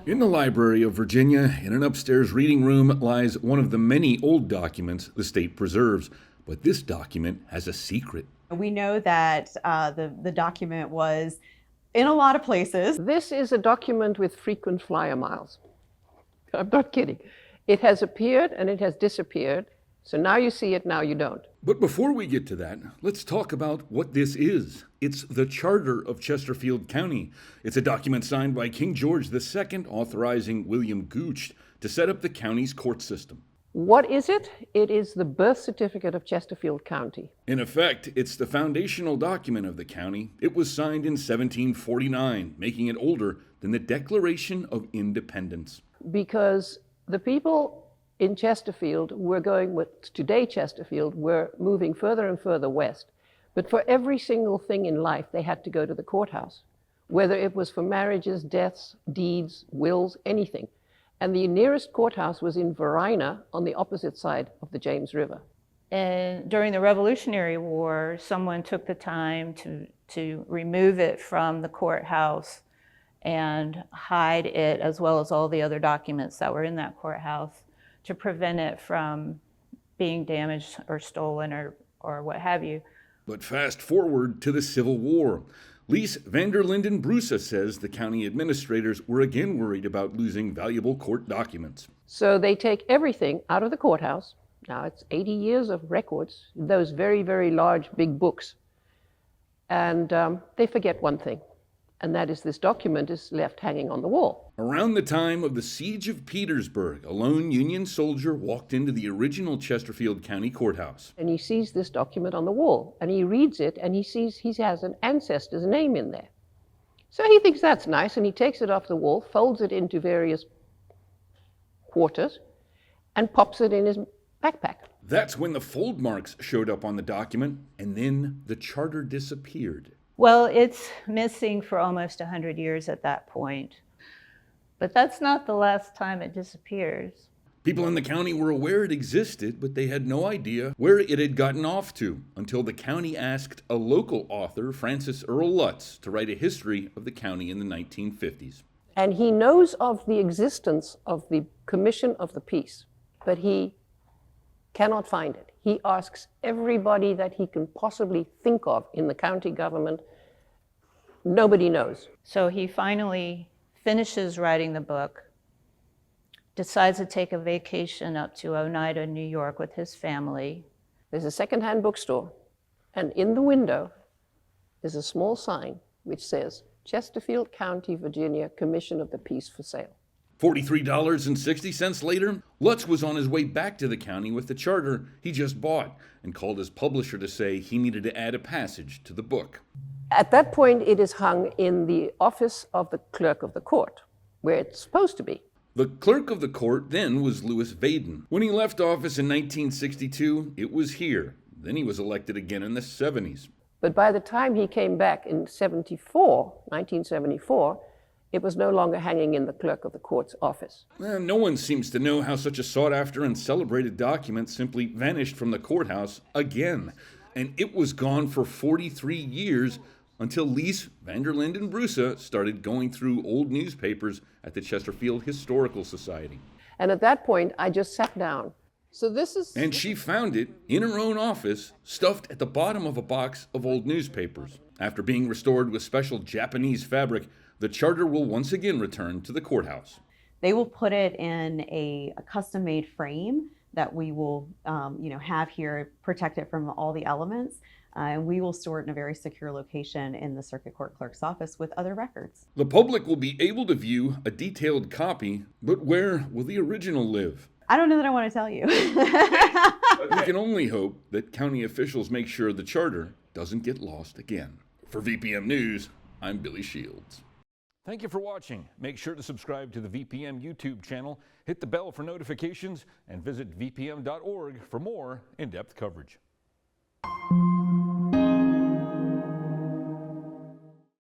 In the Library of Virginia, in an upstairs reading room, lies one of the many old documents the state preserves. But this document has a secret. We know that the document was in a lot of places. This is a document with frequent flyer miles. I'm not kidding. It has appeared and it has disappeared. So now you see it, now you don't. But before we get to that, let's talk about what this is. It's the Charter of Chesterfield County. It's a document signed by King George II authorizing William Gooch to set up the county's court system. What is it? It is the birth certificate of Chesterfield County. In effect, it's the foundational document of the county. It was signed in 1749, making it older than the Declaration of Independence. Because the people in Chesterfield were going with today Chesterfield, were moving further and further west. But for every single thing in life, they had to go to the courthouse, whether it was for marriages, deaths, deeds, wills, anything. And the nearest courthouse was in Verina on the opposite side of the James River. And during the Revolutionary War, someone took the time to remove it from the courthouse and hide it, as well as all the other documents that were in that courthouse, to prevent it from being damaged or stolen or what have you. But fast forward to the Civil War. Lies van der Linden Bruce says the county administrators were again worried about losing valuable court documents. So they take everything out of the courthouse. Now it's 80 years of records, those very, very large, big books. And they forget one thing, and that is this document is left hanging on the wall. Around the time of the Siege of Petersburg, a lone Union soldier walked into the original Chesterfield County courthouse. And he sees this document on the wall, and he reads it, and he sees he has an ancestor's name in there. So he thinks that's nice, and he takes it off the wall, folds it into various quarters, and pops it in his backpack. That's when the fold marks showed up on the document, and then the charter disappeared. Well, it's missing for almost 100 years at that point. But that's not the last time it disappears. People in the county were aware it existed, but they had no idea where it had gotten off to until the county asked a local author, Francis Earl Lutz, to write a history of the county in the 1950s. And he knows of the existence of the Commission of the Peace, but he cannot find it. He asks everybody that he can possibly think of in the county government. Nobody knows. So he finally finishes writing the book, decides to take a vacation up to Oneida, New York with his family. There's a secondhand bookstore, and in the window is a small sign which says, Chesterfield County, Virginia, Commission of the Peace for sale. $43.60 later, Lutz was on his way back to the county with the charter he just bought and called his publisher to say he needed to add a passage to the book. At that point, it is hung in the office of the clerk of the court, where it's supposed to be. The clerk of the court then was Louis Vaden. When he left office in 1962, it was here. Then he was elected again in the 70s. But by the time he came back in 1974, it was no longer hanging in the clerk of the court's office. No one seems to know how such a sought-after and celebrated document simply vanished from the courthouse again. And it was gone for 43 years until Lies van der Linden Bruce started going through old newspapers at the Chesterfield Historical Society. And at that point, I just sat down. So this is... And she found it in her own office, stuffed at the bottom of a box of old newspapers. After being restored with special Japanese fabric, the charter will once again return to the courthouse. They will put it in a custom-made frame that we will have here, protect it from all the elements. And we will store it in a very secure location in the circuit court clerk's office with other records. The public will be able to view a detailed copy, but where will the original live? I don't know that I want to tell you. We can only hope that county officials make sure the charter doesn't get lost again. For VPM News, I'm Billy Shields. Thank you for watching. Make sure to subscribe to the VPM YouTube channel, hit the bell for notifications, and visit vpm.org for more in-depth coverage.